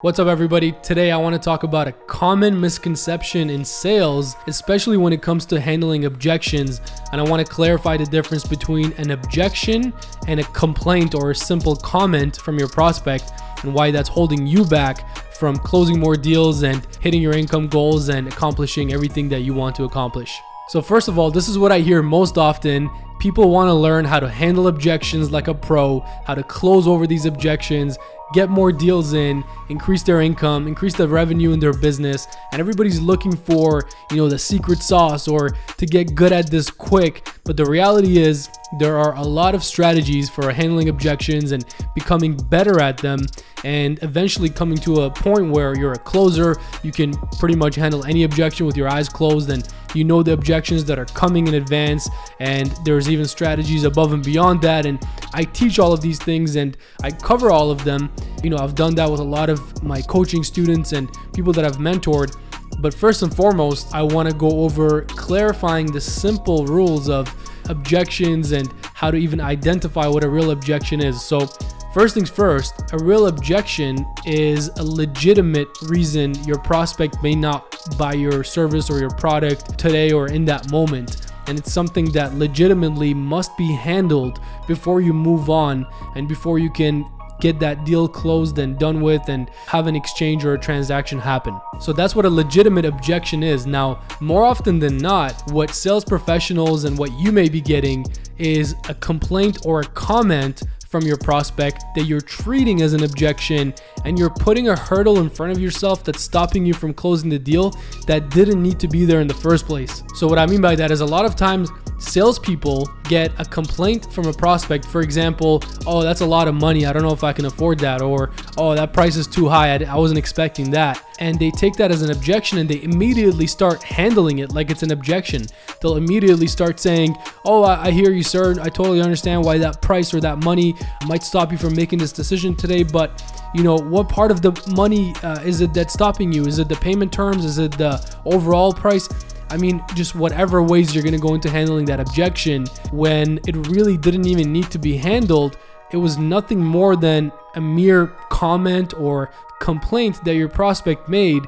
What's up, everybody? Today I want to talk about a common misconception in sales, especially when it comes to handling objections. And I want to clarify the difference between an objection and a complaint or a simple comment from your prospect, and why that's holding you back from closing more deals and hitting your income goals and accomplishing everything that you want to accomplish. So first of all, this is what I hear most often. People want to learn how to handle objections like a pro, how to close over these objections, get more deals in, increase their income, increase the revenue in their business. And everybody's looking for, the secret sauce or to get good at this quick. But the reality is there are a lot of strategies for handling objections and becoming better at them, and eventually coming to a point where you're a closer. You can pretty much handle any objection with your eyes closed, and you know the objections that are coming in advance, and there's even strategies above and beyond that. And I teach all of these things and I cover all of them. I've done that with a lot of my coaching students and people that I've mentored. But first and foremost, I want to go over clarifying the simple rules of objections and how to even identify what a real objection is. So first things first, a real objection is a legitimate reason your prospect may not buy your service or your product today or in that moment. And it's something that legitimately must be handled before you move on and before you can get that deal closed and done with and have an exchange or a transaction happen. So that's what a legitimate objection is. Now, more often than not, what sales professionals and what you may be getting is a complaint or a comment from your prospect that you're treating as an objection, and you're putting a hurdle in front of yourself that's stopping you from closing the deal that didn't need to be there in the first place. So what I mean by that is a lot of times salespeople get a complaint from a prospect. For example, oh, that's a lot of money, I don't know if I can afford that, or oh, that price is too high, I wasn't expecting that. And they take that as an objection and they immediately start handling it like it's an objection. They'll immediately start saying, oh, I hear you, sir, I totally understand why that price or that money might stop you from making this decision today, but what part of the money is it that's stopping you? Is it the payment terms? Is it the overall price? I mean, just whatever ways you're going to go into handling that objection when it really didn't even need to be handled. It was nothing more than a mere comment or complaint that your prospect made,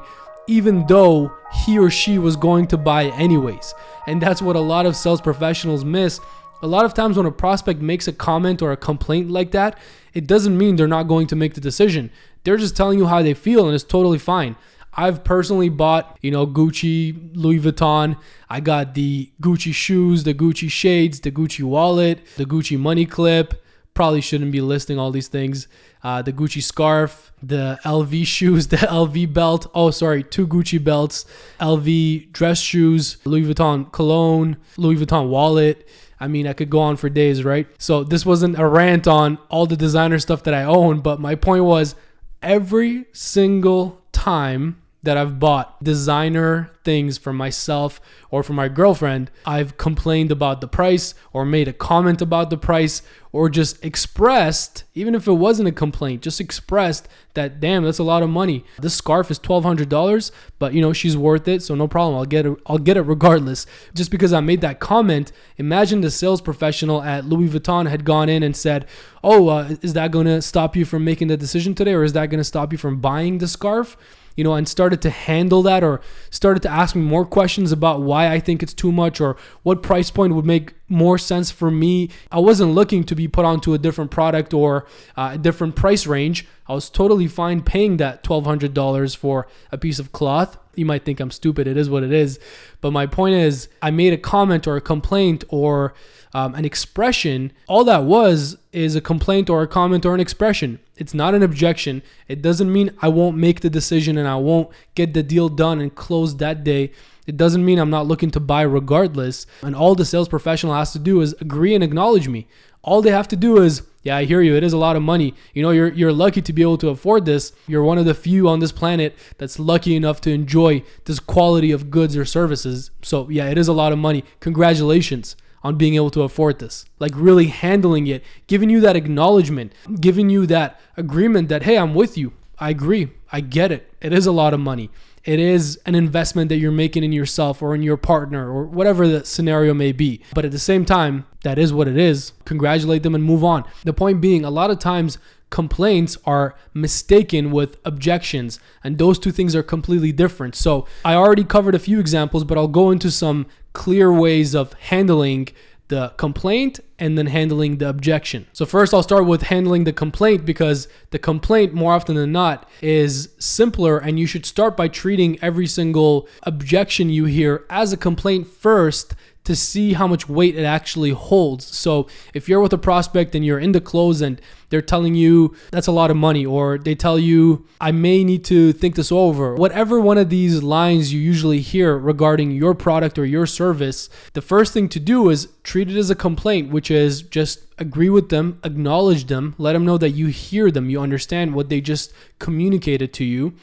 even though he or she was going to buy anyways. And that's what a lot of sales professionals miss. A lot of times when a prospect makes a comment or a complaint like that, it doesn't mean they're not going to make the decision. They're just telling you how they feel, and it's totally fine. I've personally bought, Gucci, Louis Vuitton. I got the Gucci shoes, the Gucci shades, the Gucci wallet, the Gucci money clip. Probably shouldn't be listing all these things. The Gucci scarf, the LV shoes, the LV belt. Oh, sorry, 2 Gucci belts, LV dress shoes, Louis Vuitton cologne, Louis Vuitton wallet. I mean, I could go on for days, right? So this wasn't a rant on all the designer stuff that I own, but my point was every single time that I've bought designer things for myself or for my girlfriend, I've complained about the price or made a comment about the price, or just expressed, even if it wasn't a complaint, just expressed that, damn, that's a lot of money. This scarf is $1,200, but she's worth it, so no problem. I'll get it regardless. Just because I made that comment, imagine the sales professional at Louis Vuitton had gone in and said, oh, is that going to stop you from making the decision today, or is that going to stop you from buying the scarf? And started to handle that, or started to ask me more questions about why I think it's too much or what price point would make more sense for me. I wasn't looking to be put onto a different product or a different price range. I was totally fine paying that $1,200 for a piece of cloth. You might think I'm stupid. It is what it is. But my point is, I made a comment or a complaint or an expression. All that is a complaint or a comment or an expression. It's not an objection. It doesn't mean I won't make the decision and I won't get the deal done and close that day. It doesn't mean I'm not looking to buy regardless. And all the sales professional has to do is agree and acknowledge me. All they have to do is, yeah, I hear you. It is a lot of money. You're lucky to be able to afford this. You're one of the few on this planet that's lucky enough to enjoy this quality of goods or services. So yeah, it is a lot of money. Congratulations on being able to afford this. Like really handling it, giving you that acknowledgement, giving you that agreement that, hey, I'm with you. I agree. I get it. It is a lot of money. It is an investment that you're making in yourself or in your partner or whatever the scenario may be. But at the same time, that is what it is. Congratulate them and move on. The point being, a lot of times complaints are mistaken with objections, and those two things are completely different. So I already covered a few examples, but I'll go into some clear ways of handling the complaint and then handling the objection. So first I'll start with handling the complaint, because the complaint more often than not is simpler, and you should start by treating every single objection you hear as a complaint first to see how much weight it actually holds. So if you're with a prospect and you're in the close and they're telling you that's a lot of money, or they tell you I may need to think this over, whatever one of these lines you usually hear regarding your product or your service, the first thing to do is treat it as a complaint, which is just agree with them, acknowledge them, let them know that you hear them, you understand what they just communicated to you,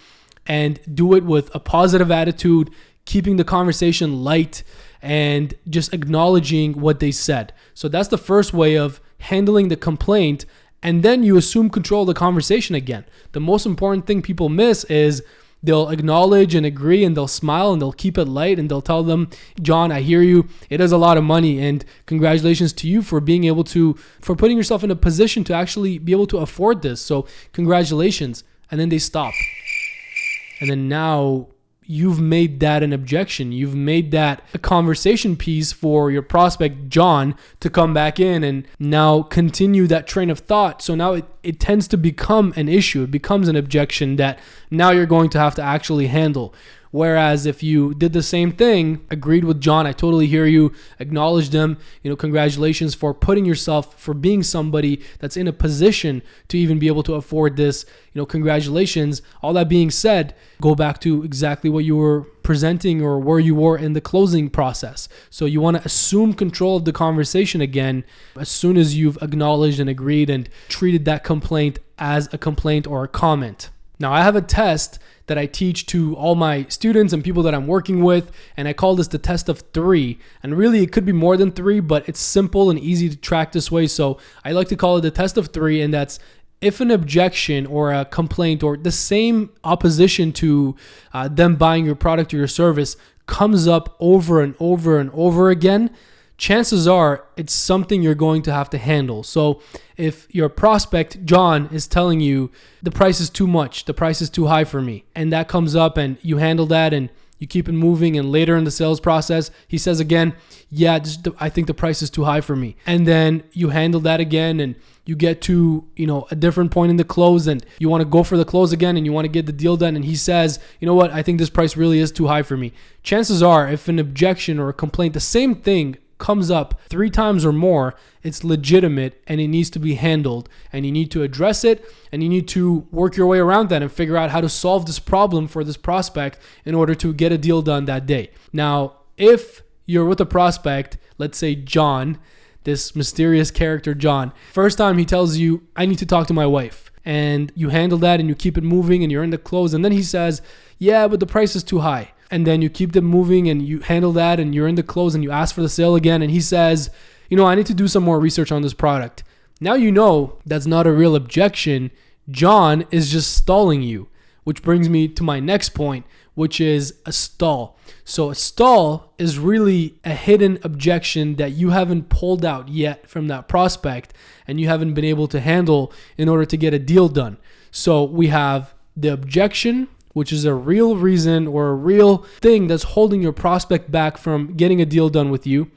and do it with a positive attitude, keeping the conversation light, and just acknowledging what they said. So that's the first way of handling the complaint, and then you assume control of the conversation again. The most important thing people miss is they'll acknowledge and agree, and they'll smile, and they'll keep it light, and they'll tell them, John, I hear you. It is a lot of money, and congratulations to you for for putting yourself in a position to actually be able to afford this. So congratulations. And then they stop. And then now you've made that an objection. You've made that a conversation piece for your prospect, John, to come back in and now continue that train of thought. So now it tends to become an issue. It becomes an objection that now you're going to have to actually handle. Whereas if you did the same thing, agreed with John, I totally hear you, acknowledged them, congratulations for putting yourself, for being somebody that's in a position to even be able to afford this, congratulations. All that being said, go back to exactly what you were presenting or where you were in the closing process. So you want to assume control of the conversation again as soon as you've acknowledged and agreed and treated that complaint as a complaint or a comment. Now, I have a test that I teach to all my students and people that I'm working with, and I call this the test of 3. And really, it could be more than 3, but it's simple and easy to track this way. So I like to call it the test of 3, and that's if an objection or a complaint or the same opposition to them buying your product or your service comes up over and over and over again, chances are it's something you're going to have to handle. So if your prospect, John, is telling you the price is too much, the price is too high for me, and that comes up and you handle that and you keep it moving, and later in the sales process, he says again, yeah, I think the price is too high for me. And then you handle that again and you get to, a different point in the close and you want to go for the close again and you want to get the deal done. And he says, you know what, I think this price really is too high for me. Chances are if an objection or a complaint, the same thing comes up 3 times or more, it's legitimate and it needs to be handled, and you need to address it, and you need to work your way around that and figure out how to solve this problem for this prospect in order to get a deal done that day. Now, if you're with a prospect, let's say John, this mysterious character John, first time he tells you, I need to talk to my wife, and you handle that and you keep it moving and you're in the close, and then he says, yeah, but the price is too high. And then you keep them moving and you handle that and you're in the close and you ask for the sale again. And he says, I need to do some more research on this product. Now you know that's not a real objection. John is just stalling you, which brings me to my next point, which is a stall. So a stall is really a hidden objection that you haven't pulled out yet from that prospect and you haven't been able to handle in order to get a deal done. So we have the objection, which is a real reason or a real thing that's holding your prospect back from getting a deal done with you.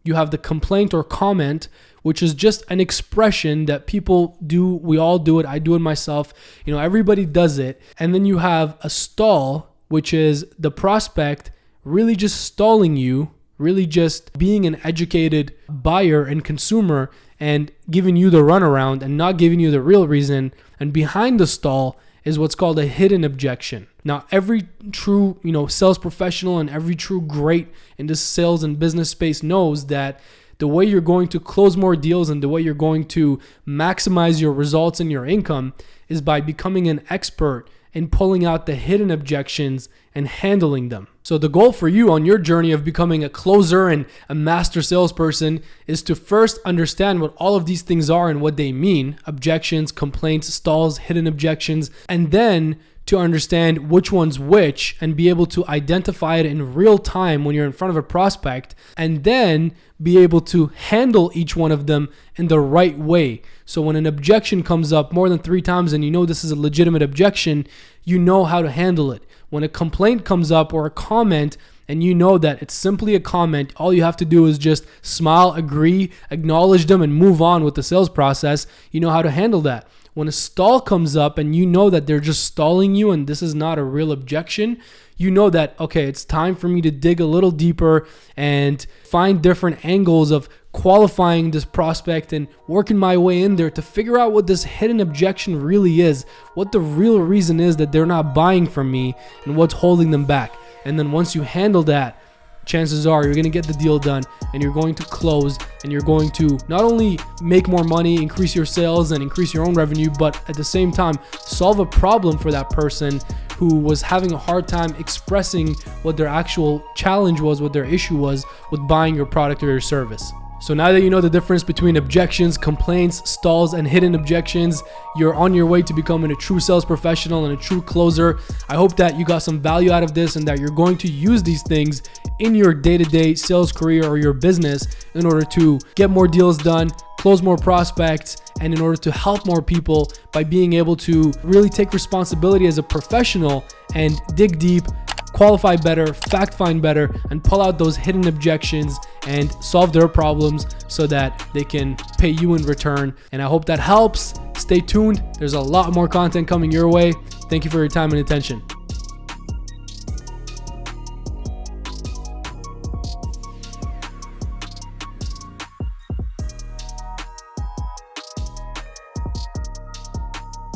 You have the complaint or comment, which is just an expression that people do. We all do it. I do it myself. Everybody does it. And then you have a stall, which is the prospect really just stalling you, really just being an educated buyer and consumer and giving you the runaround and not giving you the real reason. And behind the stall is what's called a hidden objection. Now, every true, sales professional and every true great in this sales and business space knows that the way you're going to close more deals and the way you're going to maximize your results and your income is by becoming an expert in pulling out the hidden objections and handling them. So the goal for you on your journey of becoming a closer and a master salesperson is to first understand what all of these things are and what they mean: objections, complaints, stalls, hidden objections, and then to understand which one's which and be able to identify it in real time when you're in front of a prospect, and then be able to handle each one of them in the right way. So when an objection comes up more than 3 times and you know this is a legitimate objection, you know how to handle it. When a complaint comes up or a comment and you know that it's simply a comment, all you have to do is just smile, agree, acknowledge them, and move on with the sales process. You know how to handle that. When a stall comes up and you know that they're just stalling you and this is not a real objection, you know that, okay, it's time for me to dig a little deeper and find different angles of qualifying this prospect and working my way in there to figure out what this hidden objection really is, what the real reason is that they're not buying from me, and what's holding them back. And then once you handle that, chances are you're going to get the deal done and you're going to close, and you're going to not only make more money, increase your sales and increase your own revenue, but at the same time solve a problem for that person who was having a hard time expressing what their actual challenge was, what their issue was with buying your product or your service. So now that you know the difference between objections, complaints, stalls, and hidden objections, you're on your way to becoming a true sales professional and a true closer. I hope that you got some value out of this and that you're going to use these things in your day-to-day sales career or your business in order to get more deals done, close more prospects, and in order to help more people by being able to really take responsibility as a professional and dig deep, qualify better, fact find better, and pull out those hidden objections and solve their problems so that they can pay you in return. And I hope that helps. Stay tuned. There's a lot more content coming your way. Thank you for your time and attention.